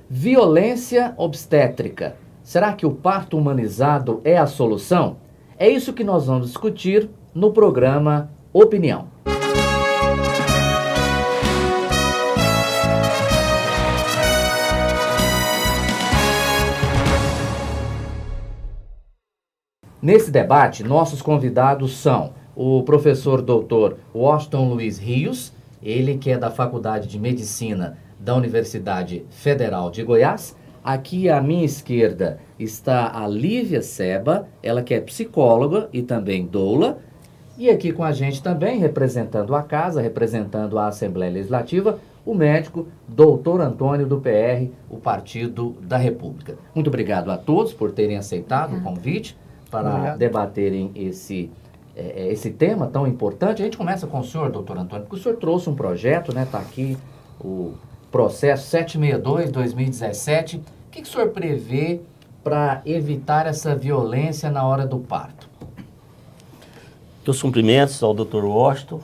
Violência obstétrica. Será que o parto humanizado é a solução? É isso que nós vamos discutir no programa Opinião. Nesse debate, nossos convidados são o professor doutor Washington Luiz Rios, ele que é da Faculdade de Medicina da Universidade Federal de Goiás. Aqui à minha esquerda está a Lívia Seba, ela que é psicóloga e também doula. E aqui com a gente também, representando a casa, representando a Assembleia Legislativa, o médico doutor Antônio do PR, o Partido da República. Muito obrigado a todos por terem aceitado o convite para debaterem esse tema tão importante. A gente começa com o senhor, doutor Antônio, porque o senhor trouxe um projeto, né? Está aqui o processo 762-2017. O que o senhor prevê para evitar essa violência na hora do parto? Meus cumprimentos ao doutor Washington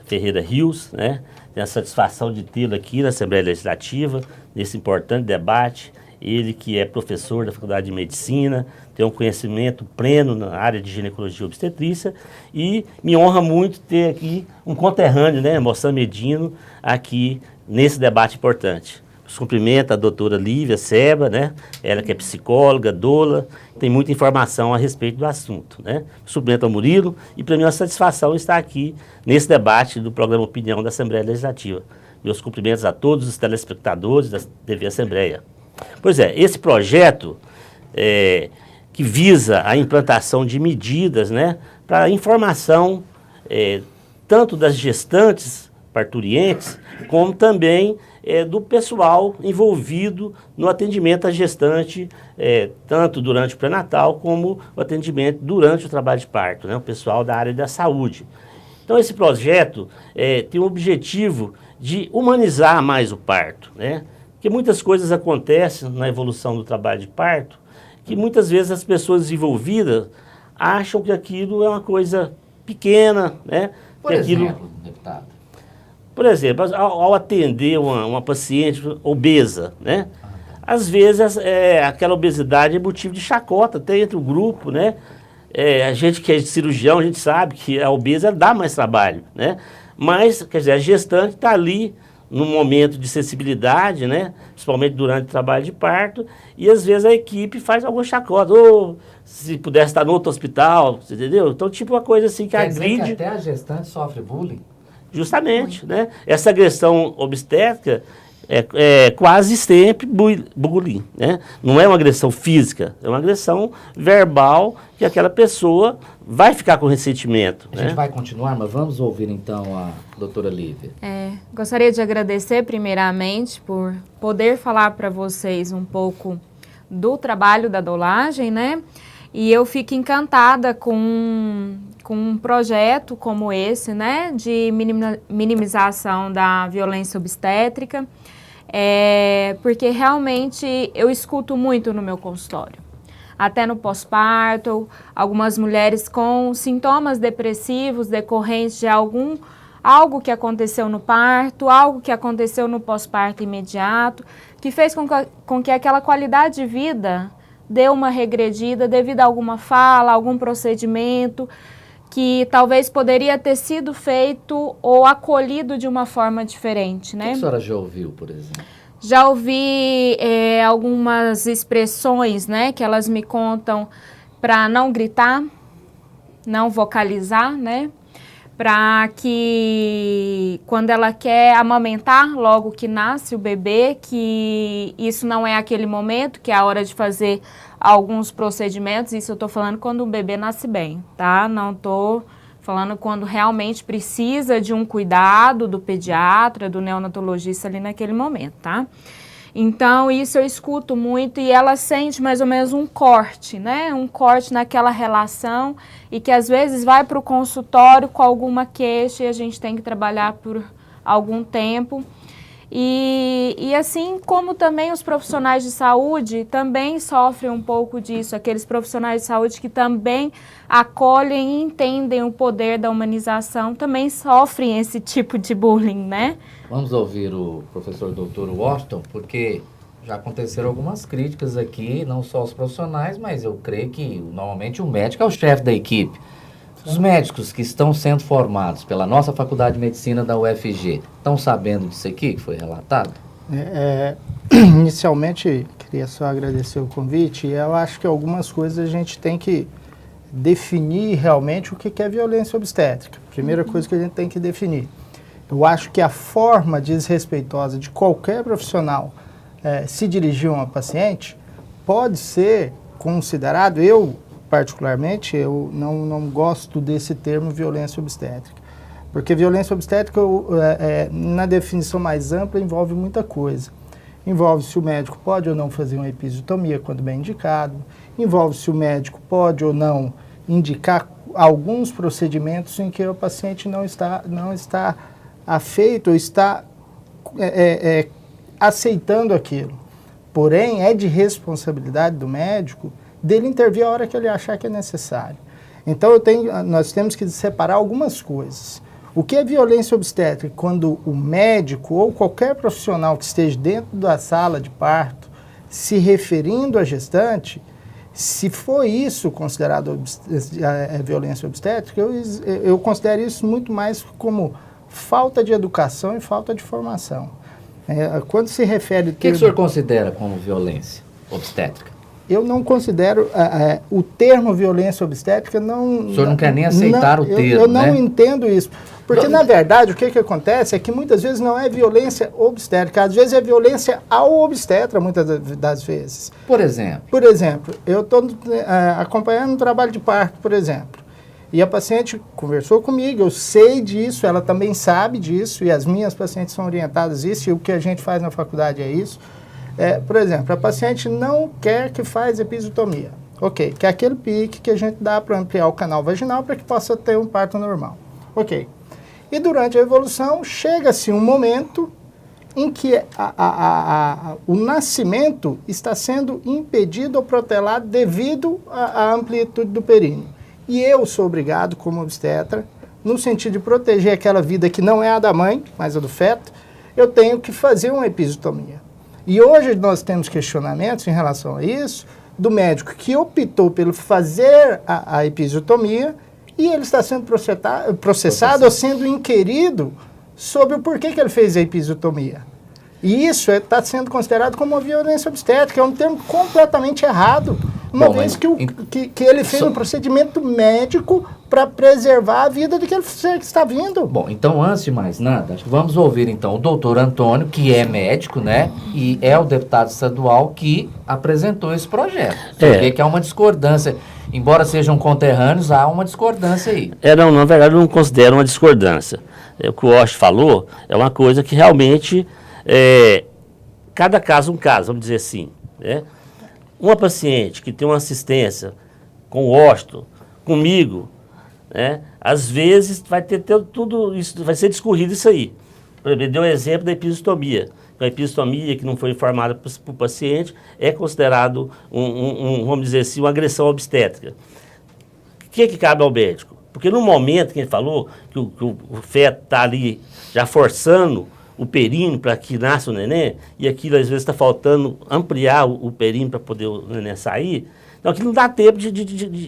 Ferreira Rios, né? Tenho a satisfação de tê-lo aqui na Assembleia Legislativa, nesse importante debate. Ele que é professor da Faculdade de Medicina, tem um conhecimento pleno na área de ginecologia e obstetrícia, e me honra muito ter aqui um conterrâneo, né, Moçã Medino, aqui nesse debate importante. Os cumprimento a doutora Lívia Seba, né, ela que é psicóloga, doula, tem muita informação a respeito do assunto, né. Cumprimento ao Murilo, e para mim é uma satisfação estar aqui nesse debate do programa Opinião da Assembleia Legislativa. Meus cumprimentos a todos os telespectadores da TV Assembleia. Pois é, esse projeto que visa a implantação de medidas, né, para informação tanto das gestantes parturientes, como também do pessoal envolvido no atendimento à gestante, tanto durante o pré-natal como o atendimento durante o trabalho de parto, né, o pessoal da área da saúde. Então esse projeto tem o objetivo de humanizar mais o parto, né? Porque muitas coisas acontecem na evolução do trabalho de parto, que muitas vezes as pessoas envolvidas acham que aquilo é uma coisa pequena, né? Por exemplo, deputado? Por exemplo, ao atender uma paciente obesa, né? Às vezes aquela obesidade é motivo de chacota até entre o grupo, né? A gente que é cirurgião, a gente sabe que a obesa dá mais trabalho, né? Mas, quer dizer, a gestante está ali num momento de sensibilidade, né? Principalmente durante o trabalho de parto, e às vezes a equipe faz alguma chacota, ou se pudesse estar no outro hospital, entendeu? Então, tipo uma coisa assim que Quer dizer agride... que até a gestante sofre bullying? Justamente, né? Essa agressão obstétrica é quase sempre bullying, né? Não é uma agressão física, é uma agressão verbal que aquela pessoa vai ficar com ressentimento. A gente vai continuar, mas vamos ouvir então a doutora Lívia. Gostaria de agradecer primeiramente por poder falar para vocês um pouco do trabalho da doulagem, né? E eu fico encantada com um projeto como esse, né? De minimização da violência obstétrica. Porque realmente eu escuto muito no meu consultório, até no pós-parto, algumas mulheres com sintomas depressivos decorrentes de algo que aconteceu no parto, algo que aconteceu no pós-parto imediato, que fez com que aquela qualidade de vida deu uma regredida devido a alguma fala, algum procedimento que talvez poderia ter sido feito ou acolhido de uma forma diferente, né? O que a senhora já ouviu, por exemplo? Já ouvi algumas expressões, né, que elas me contam para não gritar, não vocalizar, né? Para que quando ela quer amamentar, logo que nasce o bebê, que isso não é aquele momento, que é a hora de fazer alguns procedimentos. Isso eu estou falando quando o bebê nasce bem, tá? Não estou falando quando realmente precisa de um cuidado do pediatra, do neonatologista ali naquele momento, tá? Então, isso eu escuto muito e ela sente mais ou menos um corte, né? Um corte naquela relação e que às vezes vai para o consultório com alguma queixa e a gente tem que trabalhar por algum tempo. E assim como também os profissionais de saúde também sofrem um pouco disso, aqueles profissionais de saúde que também acolhem e entendem o poder da humanização, também sofrem esse tipo de bullying, né? Vamos ouvir o professor doutor Washington, porque já aconteceram algumas críticas aqui, não só aos profissionais, mas eu creio que normalmente o médico é o chefe da equipe. Os médicos que estão sendo formados pela nossa Faculdade de Medicina da UFG, estão sabendo disso aqui que foi relatado? Inicialmente, queria só agradecer o convite, e eu acho que algumas coisas a gente tem que definir realmente o que é violência obstétrica. Primeira coisa que a gente tem que definir. Eu acho que a forma desrespeitosa de qualquer profissional se dirigir a uma paciente pode ser considerado, eu particularmente, eu não gosto desse termo violência obstétrica, porque violência obstétrica, na definição mais ampla, envolve muita coisa. Envolve se o médico pode ou não fazer uma episiotomia quando bem indicado, envolve se o médico pode ou não indicar alguns procedimentos em que o paciente não está afeito ou está aceitando aquilo. Porém, é de responsabilidade do médico dele intervir a hora que ele achar que é necessário. Então, nós temos que separar algumas coisas. O que é violência obstétrica? Quando o médico ou qualquer profissional que esteja dentro da sala de parto se referindo à gestante, se for isso considerado violência obstétrica, eu considero isso muito mais como falta de educação e falta de formação. Quando se refere... O que o senhor considera como violência obstétrica? Eu não considero o termo violência obstétrica, não... O senhor não quer nem aceitar o termo, eu não entendo isso. Porque, na verdade, o que acontece é que muitas vezes não é violência obstétrica, às vezes é violência ao obstetra, muitas das vezes. Por exemplo? Por exemplo, eu estou acompanhando um trabalho de parto, por exemplo, e a paciente conversou comigo, eu sei disso, ela também sabe disso, e as minhas pacientes são orientadas a isso, e o que a gente faz na faculdade é isso. Por exemplo, a paciente não quer que faz episiotomia. Ok, que é aquele pique que a gente dá para ampliar o canal vaginal para que possa ter um parto normal. Ok. E durante a evolução, chega-se um momento em que o nascimento está sendo impedido ou protelado devido à amplitude do períneo. E eu sou obrigado, como obstetra, no sentido de proteger aquela vida que não é a da mãe, mas a do feto, eu tenho que fazer uma episiotomia. E hoje nós temos questionamentos em relação a isso, do médico que optou pelo fazer a episiotomia e ele está sendo processado ou sendo inquirido sobre o porquê que ele fez a episiotomia. E isso está sendo considerado como uma violência obstétrica, é um termo completamente errado, uma vez que ele fez um procedimento médico para preservar a vida daquele ser que está vindo. Bom, então, antes de mais nada, acho que vamos ouvir, então, o doutor Antônio, que é médico, né, e é o deputado estadual que apresentou esse projeto. Você vê que há uma discordância, embora sejam conterrâneos, há uma discordância aí. Não, na verdade, eu não considero uma discordância. O que o Osh falou é uma coisa que realmente, cada caso um caso, vamos dizer assim, né? Uma paciente que tem uma assistência com o ósteo, comigo, né, às vezes vai ter tudo isso, vai ser discorrido isso aí. Ele deu o exemplo da episiotomia. A episiotomia que não foi informada para o paciente é considerado, vamos dizer assim, uma agressão obstétrica. O que cabe ao médico? Porque no momento que ele falou que o feto está ali já forçando o períneo para que nasça o neném, e aquilo às vezes está faltando ampliar o períneo para poder o neném sair, então aquilo não dá tempo de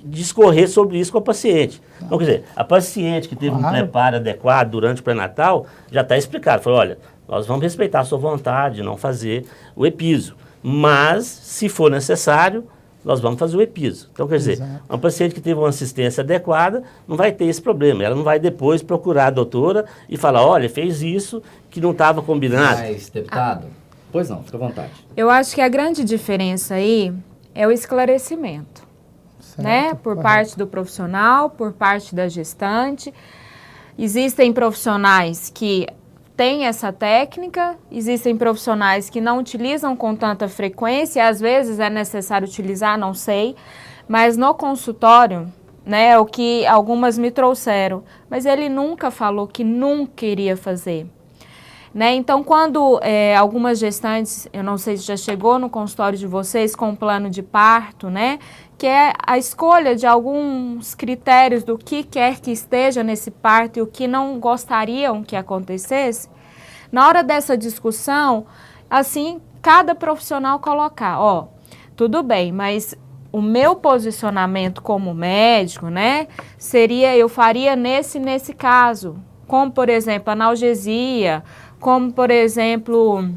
discorrer sobre isso com a paciente. Então, quer dizer, a paciente que teve um preparo adequado durante o pré-natal, já está explicado, falou, olha, nós vamos respeitar a sua vontade de não fazer o episo, mas, se for necessário, nós vamos fazer o episo. Então, quer dizer, uma paciente que teve uma assistência adequada não vai ter esse problema. Ela não vai depois procurar a doutora e falar, olha, fez isso que não estava combinado. Mas, deputado, pois não, fica à vontade. Eu acho que a grande diferença aí é o esclarecimento, né? Por parte do profissional, por parte da gestante. Existem profissionais que têm essa técnica, existem profissionais que não utilizam com tanta frequência, às vezes é necessário utilizar, não sei, mas no consultório, né, o que algumas me trouxeram, mas ele nunca falou que nunca iria fazer. Né? Então, quando algumas gestantes, eu não sei se já chegou no consultório de vocês com um plano de parto, né, que é a escolha de alguns critérios do que quer que esteja nesse parto e o que não gostariam que acontecesse, na hora dessa discussão, assim, cada profissional colocar, ó, tudo bem, mas o meu posicionamento como médico, né, seria, eu faria nesse caso, como, por exemplo, analgesia, como, por exemplo,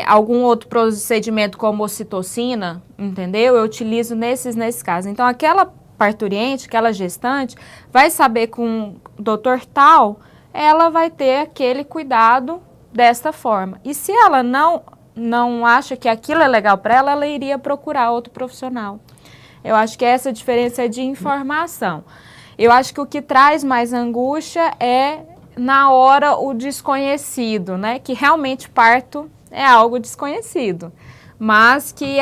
algum outro procedimento como ocitocina, entendeu? Eu utilizo nesses casos. Então, aquela parturiente, aquela gestante, vai saber com o doutor tal, ela vai ter aquele cuidado desta forma. E se ela não acha que aquilo é legal para ela, ela iria procurar outro profissional. Eu acho que essa diferença é de informação. Eu acho que o que traz mais angústia é, na hora, o desconhecido, né? Que realmente parto é algo desconhecido, mas que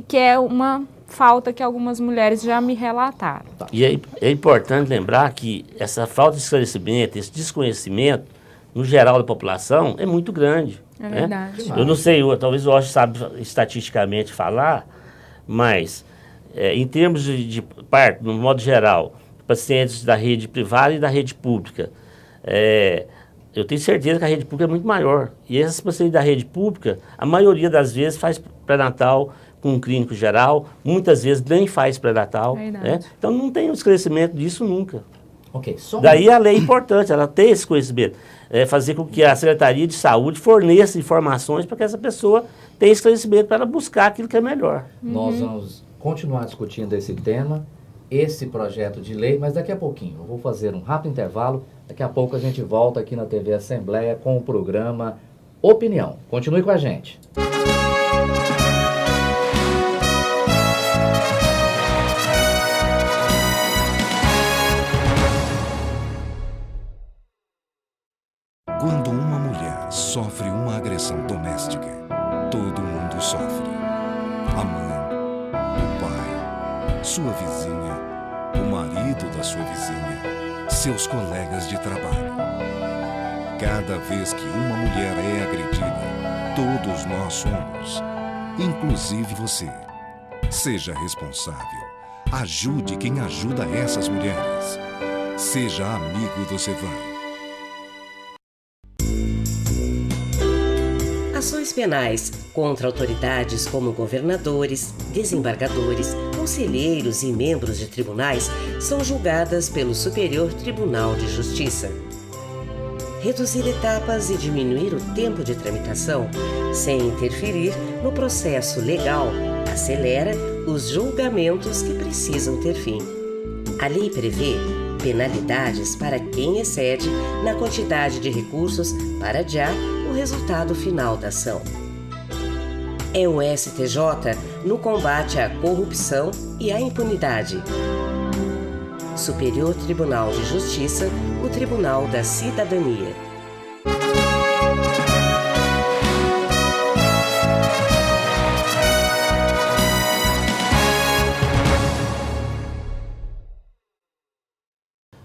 que é uma falta que algumas mulheres já me relataram. E é importante lembrar que essa falta de esclarecimento, esse desconhecimento, no geral da população, é muito grande. É né? verdade. Eu não sei, talvez o Osho sabe estatisticamente falar, mas em termos de parto, no modo geral, pacientes da rede privada e da rede pública, eu tenho certeza que a rede pública é muito maior. E esses pacientes da rede pública, a maioria das vezes faz pré-natal com um clínico geral, muitas vezes nem faz pré-natal. Né? Então não tem um esclarecimento disso nunca. Ok, Daí a lei é importante, ela tem esse conhecimento. Fazer com que a Secretaria de Saúde forneça informações para que essa pessoa tenha esclarecimento para ela buscar aquilo que é melhor. Nós vamos continuar discutindo esse tema, esse projeto de lei, mas daqui a pouquinho. Eu vou fazer um rápido intervalo. Daqui a pouco a gente volta aqui na TV Assembleia com o programa Opinião. Continue com a gente. Quando uma mulher sofre uma agressão doméstica, todo mundo sofre. A mãe, o pai, sua vizinha, o marido da sua vizinha, seus colegas de trabalho. Cada vez que uma mulher é agredida, todos nós somos, inclusive você. Seja responsável. Ajude quem ajuda essas mulheres. Seja amigo do Sevan. Ações penais contra autoridades como governadores, desembargadores, conselheiros e membros de tribunais são julgadas pelo Superior Tribunal de Justiça. Reduzir etapas e diminuir o tempo de tramitação, sem interferir no processo legal, acelera os julgamentos que precisam ter fim. A lei prevê penalidades para quem excede na quantidade de recursos para adiar o resultado final da ação. É o STJ no combate à corrupção e à impunidade. Superior Tribunal de Justiça, o Tribunal da Cidadania.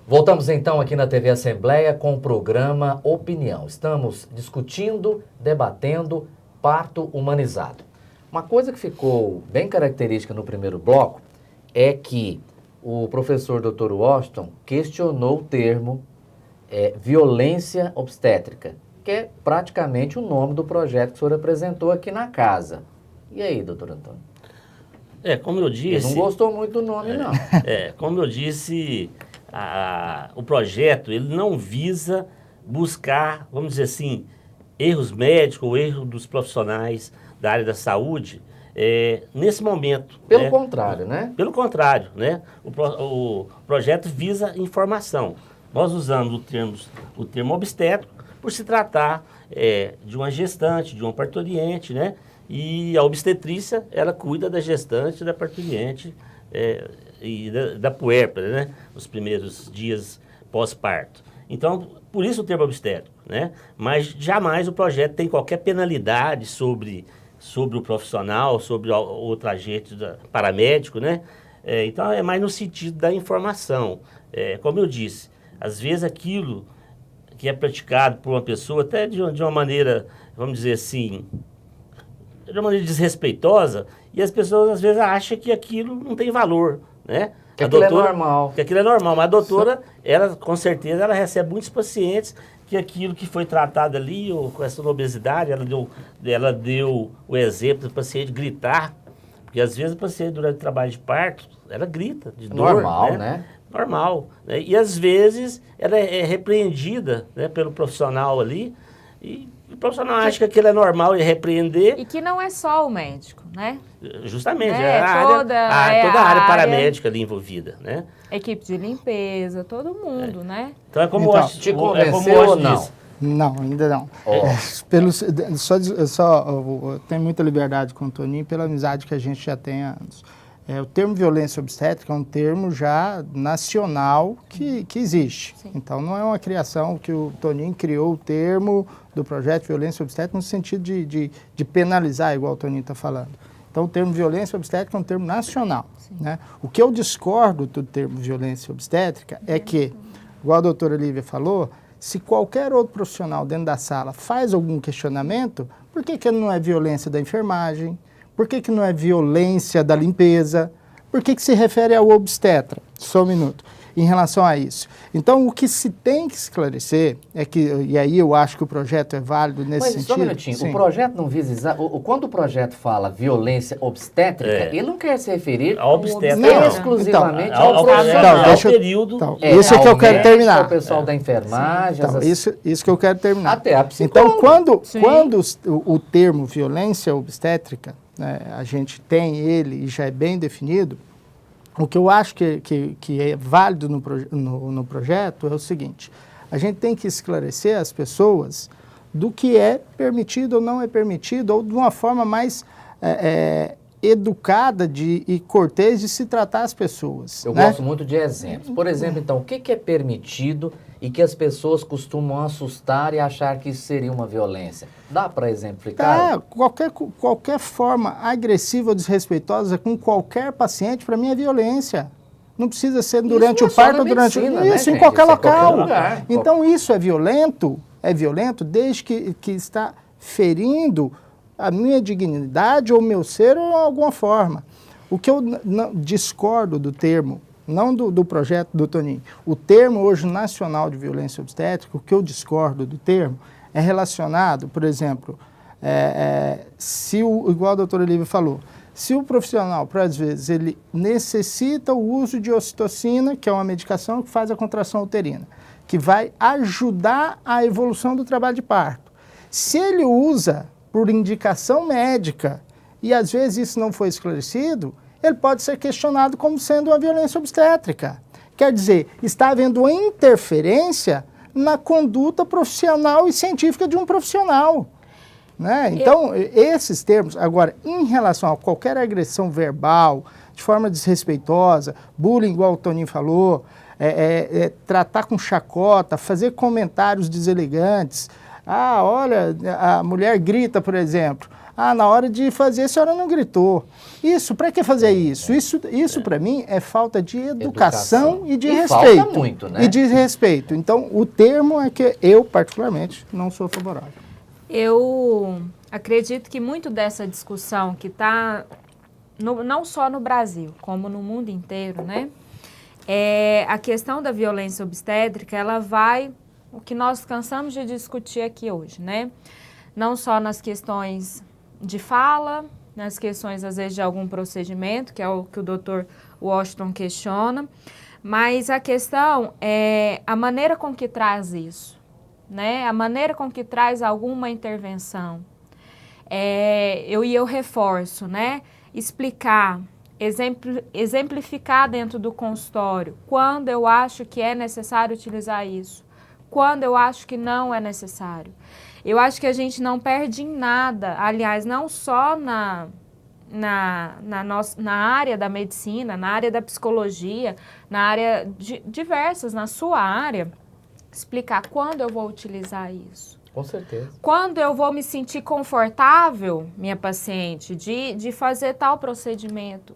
Voltamos então aqui na TV Assembleia com o programa Opinião. Estamos discutindo, debatendo parto humanizado. Uma coisa que ficou bem característica no primeiro bloco é que o professor Dr. Washington questionou o termo violência obstétrica, que é praticamente o nome do projeto que o senhor apresentou aqui na casa. E aí, doutor Antônio? Como eu disse... Ele não gostou muito do nome, não. Como eu disse... o projeto ele não visa buscar, vamos dizer assim, erros médicos ou erros dos profissionais da área da saúde nesse momento. Pelo contrário, né? Pelo contrário, né? O projeto visa informação. Nós usamos o termo obstétrico por se tratar de uma gestante, de uma parturiente, né? E a obstetrícia, ela cuida da gestante, da parturiente, e da puérpera, né? Os primeiros dias pós-parto. Então, por isso o termo obstétrico, né? Mas jamais o projeto tem qualquer penalidade sobre o profissional, sobre outro agente paramédico, né? Então, é mais no sentido da informação. Como eu disse, às vezes aquilo que é praticado por uma pessoa, até de uma maneira, vamos dizer assim, de uma maneira desrespeitosa, e as pessoas às vezes acham que aquilo não tem valor, né? Que aquilo é normal. Que aquilo é normal, mas a doutora, ela com certeza, ela recebe muitos pacientes que aquilo que foi tratado ali, ou com essa obesidade, ela deu o exemplo do paciente gritar, porque às vezes o paciente durante o trabalho de parto, ela grita de dor. Normal, né? Normal. Né? E às vezes ela é repreendida, né, pelo profissional ali, e o profissional acha que aquilo é normal e repreender. E que não é só o médico, né? Justamente, Toda a área paramédica ali envolvida, né? Equipe de limpeza, todo mundo, né? Então é como Então, o Osh, te é como o convenceu Osh ou não? disse. Não, ainda não. Ó. Eu tenho muita liberdade com o Toninho pela amizade que a gente já tem há anos. O termo violência obstétrica é um termo já nacional que existe. Sim. Então, não é uma criação que o Toninho criou o termo do projeto violência obstétrica no sentido de penalizar, igual o Toninho está falando. Então, o termo violência obstétrica é um termo nacional. Né? O que eu discordo do termo violência obstétrica é que, igual a doutora Lívia falou, se qualquer outro profissional dentro da sala faz algum questionamento, por que não é violência da enfermagem? Por que não é violência da limpeza? Por que se refere ao obstetra? Só um minuto. Em relação a isso. Então, o que se tem que esclarecer é que, e aí eu acho que o projeto é válido nesse Mas sentido. só um minutinho, Sim. o projeto não visa... Quando o projeto fala violência obstétrica, ele não quer se referir A obstetra, não. exclusivamente Ao ao profissional. período. Então, É, isso é que ao eu quero médico, terminar. ao pessoal da enfermagem. Então, isso que eu quero terminar. Até a psicóloga. Então, Sim. quando o termo violência obstétrica, né, a gente tem ele e já é bem definido, o que eu acho que é válido no projeto é o seguinte: a gente tem que esclarecer as pessoas do que é permitido ou não é permitido, ou de uma forma mais educada e cortês de se tratar as pessoas. Eu né? gosto muito de exemplos. Por exemplo, então, o que é permitido e que as pessoas costumam assustar e achar que isso seria uma violência? Dá para exemplificar? Qualquer forma agressiva ou desrespeitosa com qualquer paciente, para mim, é violência. Não precisa ser durante não é o só parto na ou durante medicina, o... né, Isso, em gente? qualquer Isso é em qualquer local. lugar. Então, isso é violento desde que está ferindo a minha dignidade ou o meu ser ou alguma forma. O que eu discordo do termo, não do projeto do Toninho, o termo hoje nacional de violência obstétrica, o que eu discordo do termo é relacionado, por exemplo, igual a doutora Lívia falou, se o profissional, por às vezes, ele necessita o uso de ocitocina, que é uma medicação que faz a contração uterina, que vai ajudar a evolução do trabalho de parto. Se ele usa por indicação médica e às vezes isso não foi esclarecido, ele pode ser questionado como sendo uma violência obstétrica. Quer dizer, está havendo interferência na conduta profissional e científica de um profissional. Né? Então, esses termos, agora, em relação a qualquer agressão verbal, de forma desrespeitosa, bullying, igual o Toninho falou, tratar com chacota, fazer comentários deselegantes. Ah, olha, a mulher grita, por exemplo. Ah, na hora de fazer, a senhora não gritou. Isso, para que fazer isso? Isso para mim, é falta de educação e de respeito. Falta muito, né? E de respeito. Então, o termo é que eu, particularmente, não sou favorável. Eu acredito que muito dessa discussão que está, não só no Brasil, como no mundo inteiro, né? A questão da violência obstétrica, ela vai, o que nós cansamos de discutir aqui hoje, né? Não só nas questões de fala, nas questões, às vezes, de algum procedimento, que é o que o Dr. Washington questiona, mas a questão é a maneira com que traz isso. Né, a maneira com que traz alguma intervenção. Eu reforço, né, explicar, exemplificar dentro do consultório, quando eu acho que é necessário utilizar isso, quando eu acho que não é necessário. Eu acho que a gente não perde em nada, aliás, não só na área da medicina, na área da psicologia, na área diversas, na sua área, explicar quando eu vou utilizar isso. Com certeza. Quando eu vou me sentir confortável, minha paciente, de fazer tal procedimento.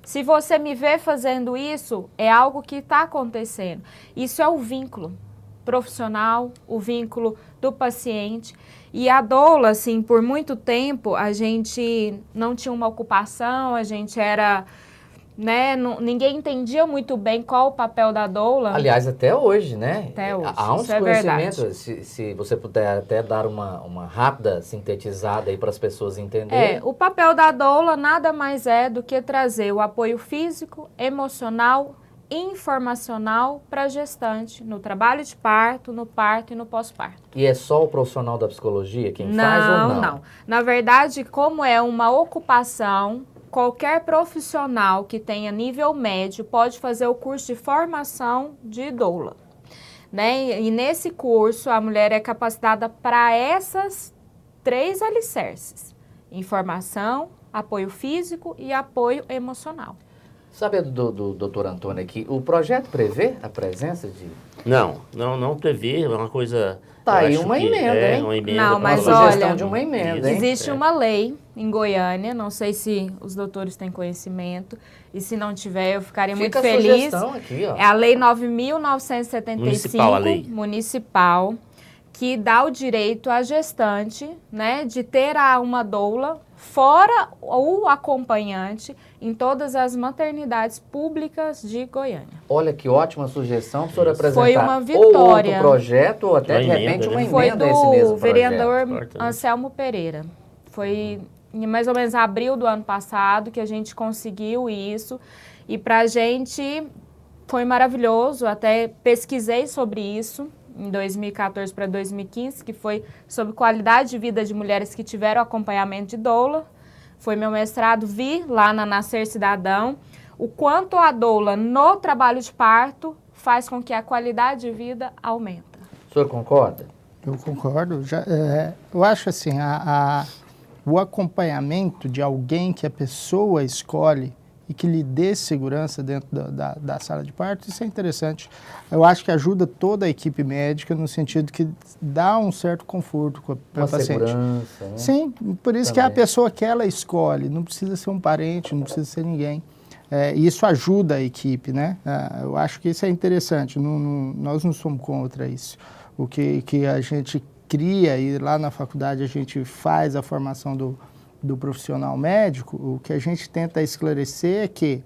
Se você me vê fazendo isso, é algo que está acontecendo. Isso é o vínculo profissional, o vínculo do paciente. E a doula, assim, por muito tempo, a gente não tinha uma ocupação, a gente era né, ninguém entendia muito bem qual o papel da doula. Aliás, até hoje, né? Até hoje, Há uns isso é verdade. conhecimentos, se você puder até dar uma rápida sintetizada aí para as pessoas entenderem. O papel da doula nada mais é do que trazer o apoio físico, emocional, informacional para a gestante no trabalho de parto, no parto e no pós-parto. E é só o profissional da psicologia quem faz ou não? Não. Na verdade, como é uma ocupação, qualquer profissional que tenha nível médio pode fazer o curso de formação de doula, né? E nesse curso a mulher é capacitada para essas 3 alicerces: informação, apoio físico e apoio emocional. Sabe do doutor Antônio aqui, o projeto prevê a presença de... Não prevê, é uma coisa... Tá aí eu acho uma que emenda, é hein? uma emenda. Não, mas uma sugestão olha, de uma emenda, hein? Existe uma lei em Goiânia, não sei se os doutores têm conhecimento, e se não tiver eu ficaria muito Fica a feliz. sugestão aqui, ó. É a Lei 9.975, Municipal, a lei. municipal, que dá o direito à gestante, né, de ter uma doula fora o acompanhante em todas as maternidades públicas de Goiânia. Olha que ótima sugestão para o senhor apresentar. Foi uma Ou vitória. outro projeto, ou até Uma de repente emenda, uma né? Foi emenda a esse mesmo do projeto. vereador Importante. Anselmo Pereira. Foi em mais ou menos abril do ano passado que a gente conseguiu isso. E para a gente foi maravilhoso, até pesquisei sobre isso em 2014 para 2015, que foi sobre qualidade de vida de mulheres que tiveram acompanhamento de doula. Foi meu mestrado, vi lá na Nascer Cidadão o quanto a doula no trabalho de parto faz com que a qualidade de vida aumenta. O senhor concorda? Eu concordo. Eu acho assim, o acompanhamento de alguém que a pessoa escolhe e que lhe dê segurança dentro da sala de parto, isso é interessante. Eu acho que ajuda toda a equipe médica no sentido que dá um certo conforto para o paciente. Segurança, né? Sim, por isso Também. que é a pessoa que ela escolhe, não precisa ser um parente, não precisa ser ninguém. E isso ajuda a equipe, né? Eu acho que isso é interessante, nós não somos contra isso. O que a gente cria e lá na faculdade a gente faz a formação do profissional médico, o que a gente tenta esclarecer é que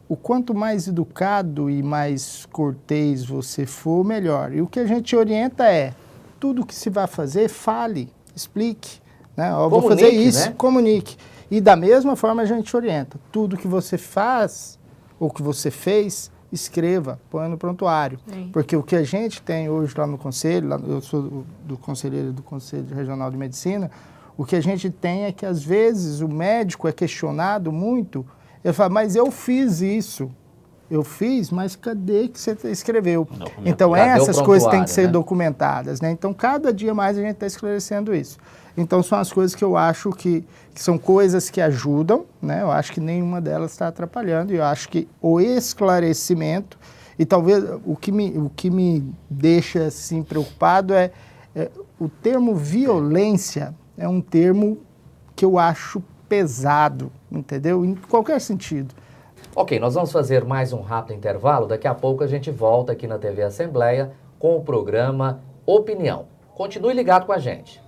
o quanto mais educado e mais cortês você for, melhor. E o que a gente orienta é, tudo que se vai fazer, fale, explique. Né? Vou fazer isso, né? Comunique. E da mesma forma a gente orienta, tudo que você faz ou que você fez, escreva, põe no prontuário. Sim. Porque o que a gente tem hoje lá no conselho, eu sou do conselheiro do Conselho Regional de Medicina, o que a gente tem é que, às vezes, o médico é questionado muito, ele fala, mas eu fiz isso. Eu fiz, mas cadê que você escreveu? Então, essas coisas têm que ser documentadas, né? Então, cada dia mais a gente está esclarecendo isso. Então, são as coisas que eu acho que são coisas que ajudam, né? Eu acho que nenhuma delas está atrapalhando, e eu acho que o esclarecimento, e talvez o que me deixa, assim, preocupado é o termo violência, é um termo que eu acho pesado, entendeu? Em qualquer sentido. Ok, nós vamos fazer mais um rápido intervalo. Daqui a pouco a gente volta aqui na TV Assembleia com o programa Opinião. Continue ligado com a gente.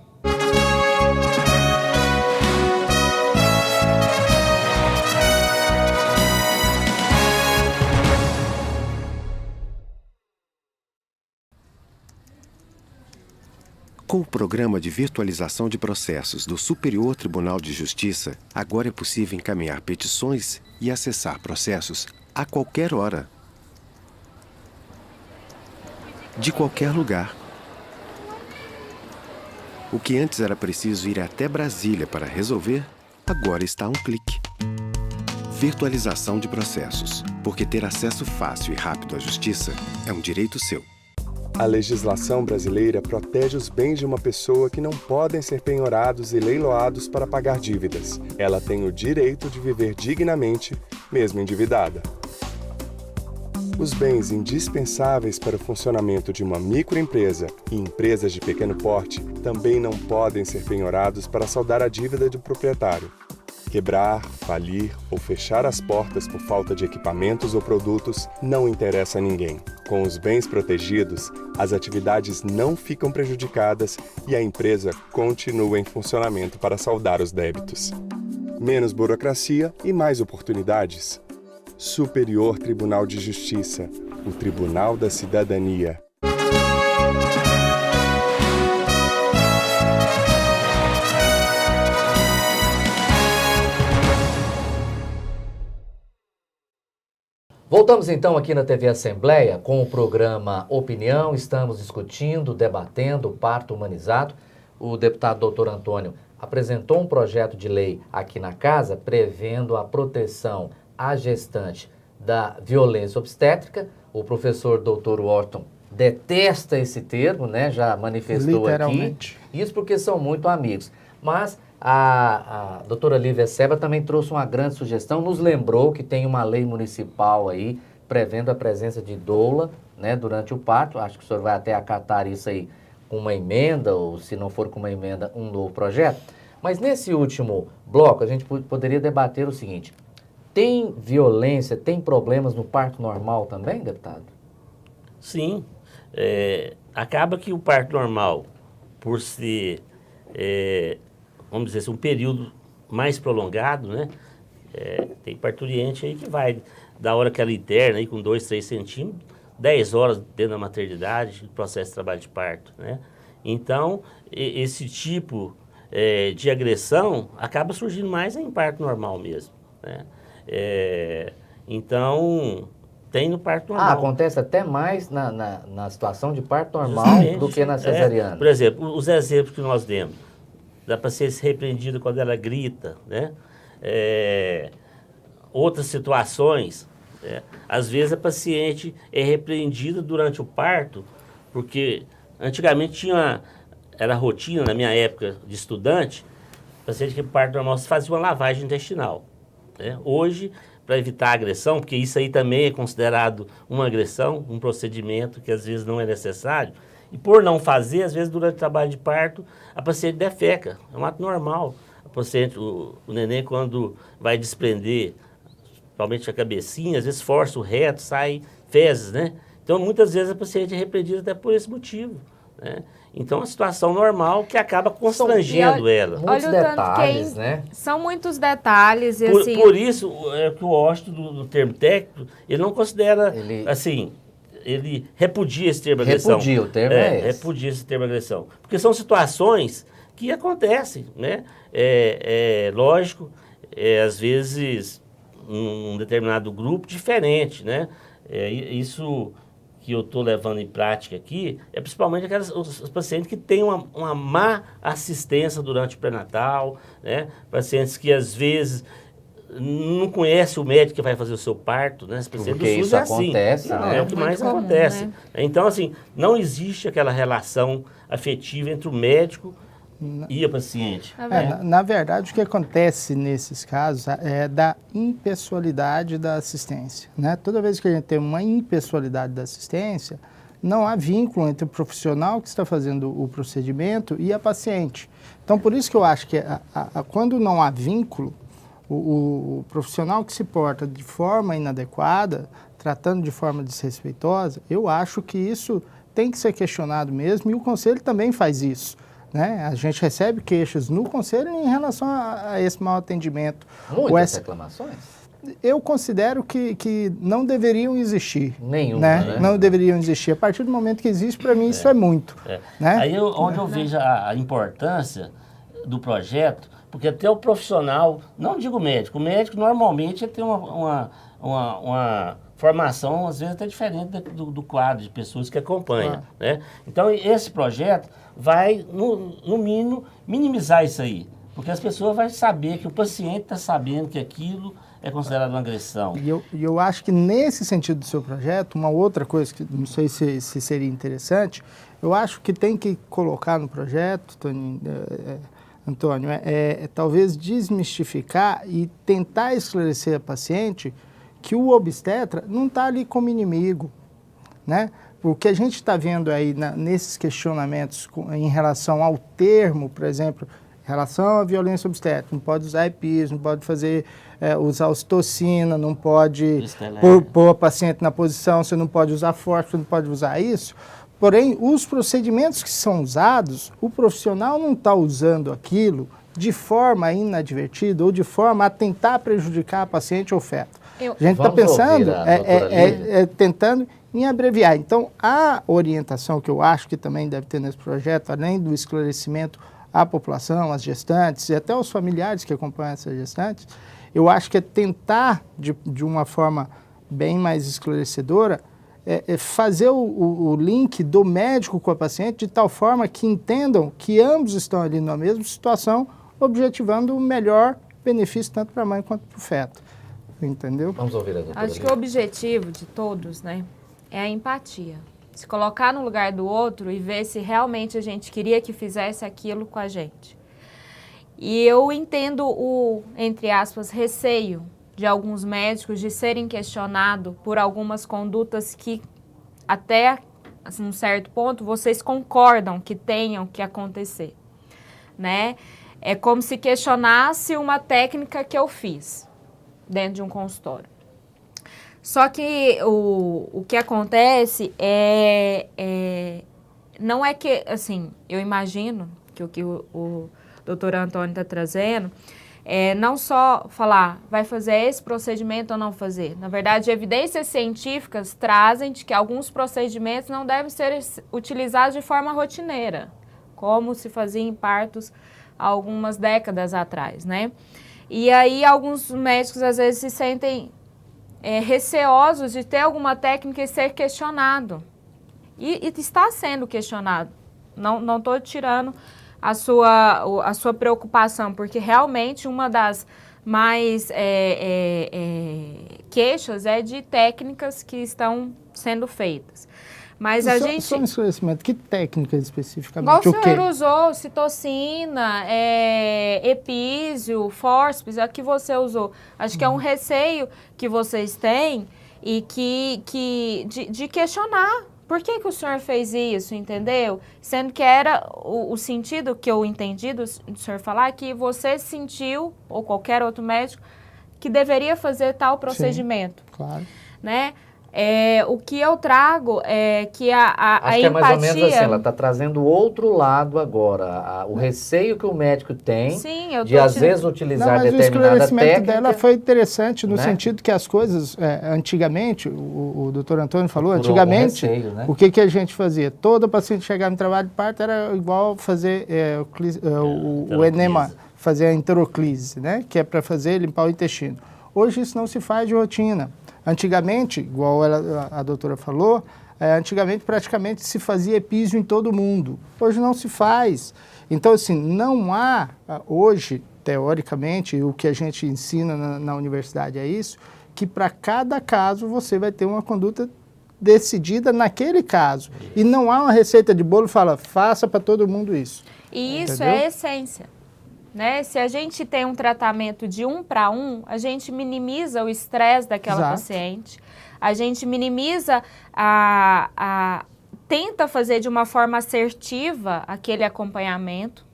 Com o programa de virtualização de processos do Superior Tribunal de Justiça, agora é possível encaminhar petições e acessar processos a qualquer hora, de qualquer lugar. O que antes era preciso ir até Brasília para resolver, agora está a um clique. Virtualização de processos, porque ter acesso fácil e rápido à justiça é um direito seu. A legislação brasileira protege os bens de uma pessoa que não podem ser penhorados e leiloados para pagar dívidas. Ela tem o direito de viver dignamente, mesmo endividada. Os bens indispensáveis para o funcionamento de uma microempresa e empresas de pequeno porte também não podem ser penhorados para saldar a dívida do proprietário. Quebrar, falir ou fechar as portas por falta de equipamentos ou produtos não interessa a ninguém. Com os bens protegidos, as atividades não ficam prejudicadas e a empresa continua em funcionamento para saldar os débitos. menos burocracia e mais oportunidades. Superior Tribunal de Justiça, o Tribunal da Cidadania. Voltamos então aqui na TV Assembleia com o programa Opinião. Estamos discutindo, debatendo o parto humanizado. O deputado doutor Antônio apresentou um projeto de lei aqui na casa prevendo a proteção à gestante da violência obstétrica. O professor doutor Washington detesta esse termo, né? Já manifestou literalmente aqui. Isso porque são muito amigos. Mas a doutora Lívia Sebra também trouxe uma grande sugestão, nos lembrou que tem uma lei municipal aí prevendo a presença de doula, né, durante o parto. Acho que o senhor vai até acatar isso aí com uma emenda, ou se não for com uma emenda, um novo projeto. Mas nesse último bloco a gente poderia debater o seguinte: tem violência, tem problemas no parto normal também, deputado? Sim, acaba que o parto normal, por ser... vamos dizer assim, um período mais prolongado, né? Tem parturiente aí que vai, da hora que ela interna, aí, com 2, 3 centímetros, 10 horas dentro da maternidade, processo de trabalho de parto, né? Então, esse tipo de agressão acaba surgindo mais em parto normal mesmo, né? Então, tem no parto normal. Acontece até mais na situação de parto normal Justamente, do que na cesariana. por exemplo, os exemplos que nós demos, da paciente ser repreendida quando ela grita, né? Outras situações, às vezes a paciente é repreendida durante o parto, porque antigamente era rotina, na minha época de estudante, paciente que parto normal se fazia uma lavagem intestinal, né? Hoje, para evitar a agressão, porque isso aí também é considerado uma agressão, um procedimento que às vezes não é necessário, e por não fazer, às vezes durante o trabalho de parto, a paciente defeca, é um ato normal. A paciente, o neném, quando vai desprender, principalmente a cabecinha, às vezes força o reto, sai fezes, né? Então, muitas vezes a paciente é repreendida até por esse motivo, né? Então, é uma situação normal que acaba constrangendo ela. Muitos detalhes, né? São muitos detalhes. E assim, por isso, que o Washington, do termo técnico, ele não considera, assim... Ele repudia esse termo agressão. Repudia, o termo é esse. Repudia esse termo agressão. Porque são situações que acontecem, né? Lógico, às vezes, um determinado grupo diferente, né? Isso que eu estou levando em prática aqui é principalmente os pacientes que têm uma má assistência durante o pré-natal, né? Pacientes que, às vezes... não conhece o médico que vai fazer o seu parto, né? Porque isso acontece, né? É o que mais acontece. Né? Então, assim, não existe aquela relação afetiva entre o médico e a paciente. Na verdade, o que acontece nesses casos é da impessoalidade da assistência, né? Toda vez que a gente tem uma impessoalidade da assistência, não há vínculo entre o profissional que está fazendo o procedimento e a paciente. Então, por isso que eu acho que quando não há vínculo, o profissional que se porta de forma inadequada, tratando de forma desrespeitosa, eu acho que isso tem que ser questionado mesmo, e o Conselho também faz isso, né? A gente recebe queixas no Conselho em relação a esse mau atendimento. Muitas reclamações? Eu considero que não deveriam existir. Nenhuma, né? Não deveriam existir. A partir do momento que existe, para mim, isso é muito. Né? Aí onde eu vejo a importância do projeto, porque até o profissional, não digo médico, o médico normalmente tem uma formação, às vezes, até diferente do quadro de pessoas que acompanham. Né? Então, esse projeto vai, no mínimo, minimizar isso aí. Porque as pessoas vão saber que o paciente está sabendo que aquilo é considerado uma agressão. E eu acho que nesse sentido do seu projeto, uma outra coisa que não sei se seria interessante, eu acho que tem que colocar no projeto, Antônio, talvez desmistificar e tentar esclarecer a paciente que o obstetra não está ali como inimigo, né? O que a gente está vendo aí nesses questionamentos em relação ao termo, por exemplo, em relação à violência obstétrica, não pode usar EPIs, não pode usar ocitocina, não pode pôr a paciente na posição, você não pode usar forte, você não pode usar isso. Porém, os procedimentos que são usados, o profissional não está usando aquilo de forma inadvertida ou de forma a tentar prejudicar a paciente ou feto. A gente está Vamos pensando, ouvir a doutora Lívia. tentando em abreviar. Então, a orientação que eu acho que também deve ter nesse projeto, além do esclarecimento à população, às gestantes e até aos familiares que acompanham essas gestantes, eu acho que é tentar, de uma forma bem mais esclarecedora, fazer o link do médico com a paciente de tal forma que entendam que ambos estão ali na mesma situação, objetivando o melhor benefício tanto para a mãe quanto para o feto. Entendeu? Vamos ouvir a doutora Acho que Lívia. o objetivo de todos, né, é a empatia. Se colocar no lugar do outro e ver se realmente a gente queria que fizesse aquilo com a gente. E eu entendo o, entre aspas, receio de alguns médicos de serem questionados por algumas condutas que até um certo ponto vocês concordam que tenham que acontecer, né? É como se questionasse uma técnica que eu fiz dentro de um consultório. Só que o que acontece não é que, assim, eu imagino que o que o doutor Antônio está trazendo não só falar, vai fazer esse procedimento ou não fazer. Na verdade, evidências científicas trazem de que alguns procedimentos não devem ser utilizados de forma rotineira, como se fazia em partos há algumas décadas atrás, né? E aí, alguns médicos, às vezes, se sentem receosos de ter alguma técnica e ser questionado. E está sendo questionado. Não estou tirando a sua preocupação, porque realmente uma das mais queixas é de técnicas que estão sendo feitas. Mas a gente... Só um esclarecimento, que técnica especificamente? Igual o O quê? senhor usou, citocina, epísio, fórceps, é a que você usou. Acho que é um receio que vocês têm e de questionar. Por que o senhor fez isso, entendeu? Sendo que era o sentido que eu entendi do senhor falar, que você sentiu, ou qualquer outro médico, que deveria fazer tal procedimento. Sim, claro. Né? O que eu trago é que a Acho que é mais ou menos empatia... assim, ela está trazendo o outro lado agora, o receio que o médico tem Sim, eu de tô às tirando- vezes Não, utilizar mas o determinada esclarecimento técnica. dela foi interessante no né? sentido que as coisas, antigamente, o doutor Antônio falou, Por antigamente, algum receio, né? o que a gente fazia? Toda paciente chegar no trabalho de parto era igual fazer o enema, fazer a enteroclise, né? Que é para fazer, limpar o intestino. Hoje isso não se faz de rotina. Antigamente, igual a doutora falou, antigamente praticamente se fazia epísio em todo mundo. Hoje não se faz. Então, assim, não há hoje, teoricamente, o que a gente ensina na universidade é isso, que para cada caso você vai ter uma conduta decidida naquele caso. E não há uma receita de bolo que fala, faça para todo mundo isso. E isso Entendeu? é a essência. Né? Se a gente tem um tratamento de 1 para 1, a gente minimiza o estresse daquela Exato. paciente, a gente minimiza tenta fazer de uma forma assertiva aquele acompanhamento.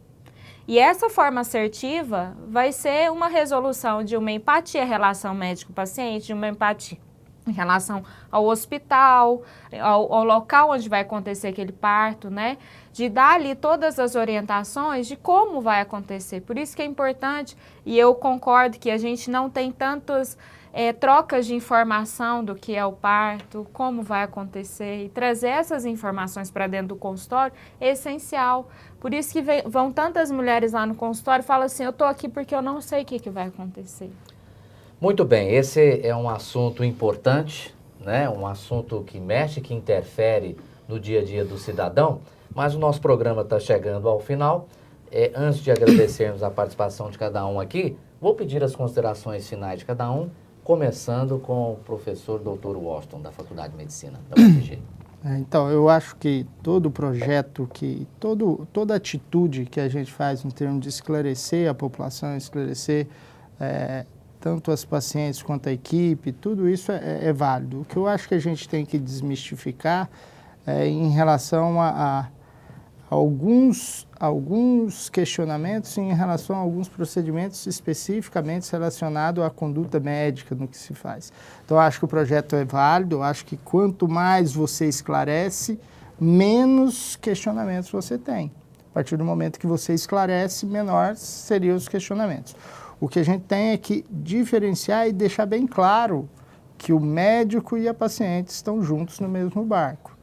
E essa forma assertiva vai ser uma resolução de uma empatia em relação médico-paciente, de uma empatia em relação ao hospital, ao local onde vai acontecer aquele parto, né? De dar ali todas as orientações de como vai acontecer. Por isso que é importante, e eu concordo que a gente não tem tantas trocas de informação do que é o parto, como vai acontecer, e trazer essas informações para dentro do consultório é essencial. Por isso que vão tantas mulheres lá no consultório e falam assim, eu estou aqui porque eu não sei o que vai acontecer. Muito bem, esse é um assunto importante, né? Um assunto que mexe, que interfere no dia a dia do cidadão, mas o nosso programa está chegando ao final. Antes de agradecermos a participação de cada um aqui, vou pedir as considerações finais de cada um, começando com o professor Dr. Washington, da Faculdade de Medicina da UFG. Então, eu acho que todo projeto, toda atitude que a gente faz em termos de esclarecer a população, esclarecer tanto as pacientes quanto a equipe, tudo isso é válido. O que eu acho que a gente tem que desmistificar é em relação a alguns questionamentos em relação a alguns procedimentos especificamente relacionados à conduta médica no que se faz. Então, eu acho que o projeto é válido, eu acho que quanto mais você esclarece, menos questionamentos você tem. partir do momento que você esclarece, menor seriam os questionamentos. O que a gente tem é que diferenciar e deixar bem claro que o médico e a paciente estão juntos no mesmo barco.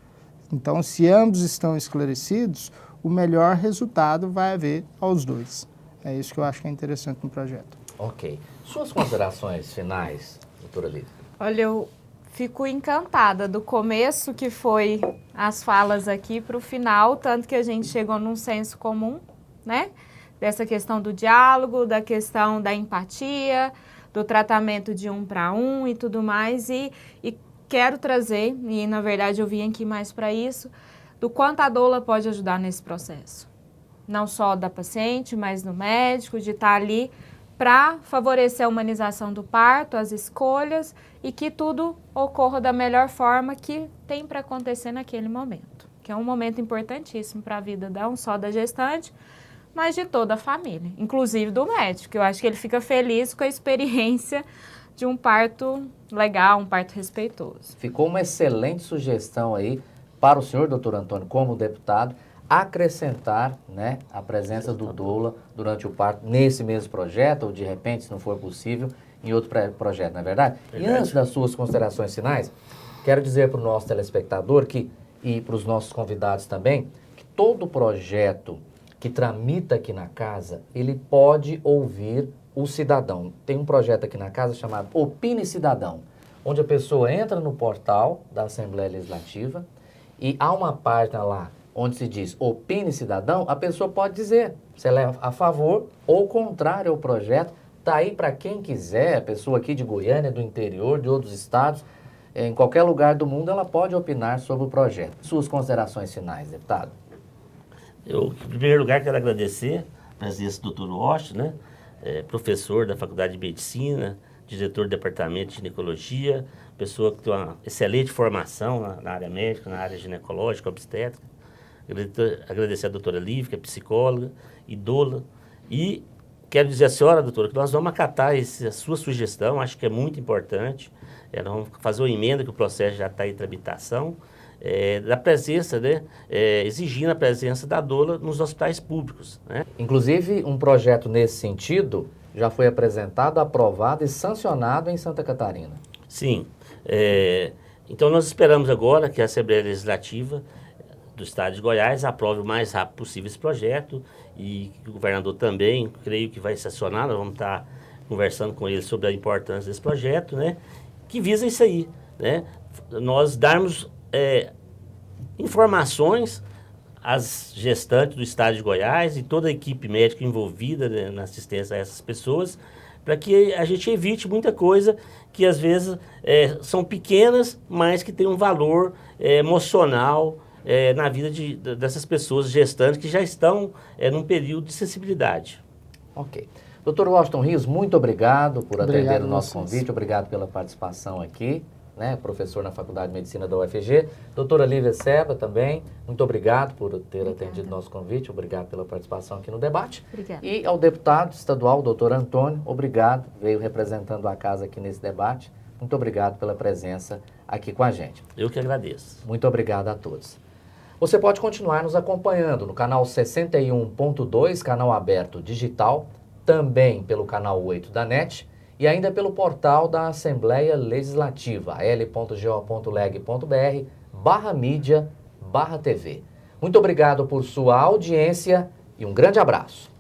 Então, se ambos estão esclarecidos, o melhor resultado vai haver aos dois. É isso que eu acho que é interessante no projeto. Ok. Suas considerações finais, doutora Lívia? Olha, eu fico encantada do começo, que foi as falas aqui, para o final, tanto que a gente chegou num senso comum, né? Dessa questão do diálogo, da questão da empatia, do tratamento de 1 para 1 e tudo mais. E quero trazer, e na verdade eu vim aqui mais para isso, do quanto a doula pode ajudar nesse processo. Não só da paciente, mas do médico, de estar ali para favorecer a humanização do parto, as escolhas e que tudo ocorra da melhor forma que tem para acontecer naquele momento. Que é um momento importantíssimo para a vida não só da gestante, mas de toda a família, inclusive do médico. Eu acho que ele fica feliz com a experiência de um parto legal, um parto respeitoso. Ficou uma excelente sugestão aí para o senhor, doutor Antônio, como deputado, acrescentar, né, a presença do doula durante o parto nesse mesmo projeto, ou de repente, se não for possível, em outro projeto, não é verdade? E antes das suas considerações finais, quero dizer para o nosso telespectador e para os nossos convidados também, que todo projeto que tramita aqui na casa, ele pode ouvir o cidadão. Tem um projeto aqui na casa chamado Opine Cidadão, onde a pessoa entra no portal da Assembleia Legislativa e há uma página lá onde se diz Opine Cidadão, a pessoa pode dizer se ela é a favor ou contrário ao projeto. Está aí para quem quiser, a pessoa aqui de Goiânia, do interior, de outros estados, em qualquer lugar do mundo, ela pode opinar sobre o projeto. Suas considerações finais, deputado? Eu, em primeiro lugar, quero agradecer a presença do Dr. Washington, né? Professor da Faculdade de Medicina, diretor do Departamento de Ginecologia, pessoa que tem uma excelente formação na área médica, na área ginecológica, obstétrica. Agradecer a doutora Lívia, que é psicóloga e doula. E quero dizer à senhora, doutora, que nós vamos acatar a sua sugestão, acho que é muito importante. Nós vamos fazer uma emenda, que o processo já está em tramitação, da presença, né, exigindo a presença da doula nos hospitais públicos, né? Inclusive, um projeto nesse sentido já foi apresentado, aprovado e sancionado em Santa Catarina. Sim. Então, nós esperamos agora que a Assembleia Legislativa do Estado de Goiás aprove o mais rápido possível esse projeto e que o governador também, creio que vai sancionar. Nós vamos estar conversando com ele sobre a importância desse projeto, né, que visa isso aí, né, nós darmos informações às gestantes do Estado de Goiás e toda a equipe médica envolvida, né, na assistência a essas pessoas, para que a gente evite muita coisa que às vezes são pequenas, mas que tem um valor emocional na vida dessas pessoas gestantes que já estão num período de sensibilidade. Ok. Dr. Washington Rios, muito obrigado por atender o nosso vocês. convite, obrigado pela participação aqui, né? Professor na Faculdade de Medicina da UFG. Doutora Lívia Seba também, muito obrigado por ter atendido o nosso convite, obrigado pela participação aqui no debate. Obrigada. E ao deputado estadual, doutor Antônio, obrigado, veio representando a casa aqui nesse debate. Muito obrigado pela presença aqui com a gente. Eu que agradeço. Muito obrigado a todos. Você pode continuar nos acompanhando no canal 61.2, canal aberto digital, também pelo canal 8 da NET e ainda pelo portal da Assembleia Legislativa, l.go.leg.br/mídia/TV. Muito obrigado por sua audiência e um grande abraço.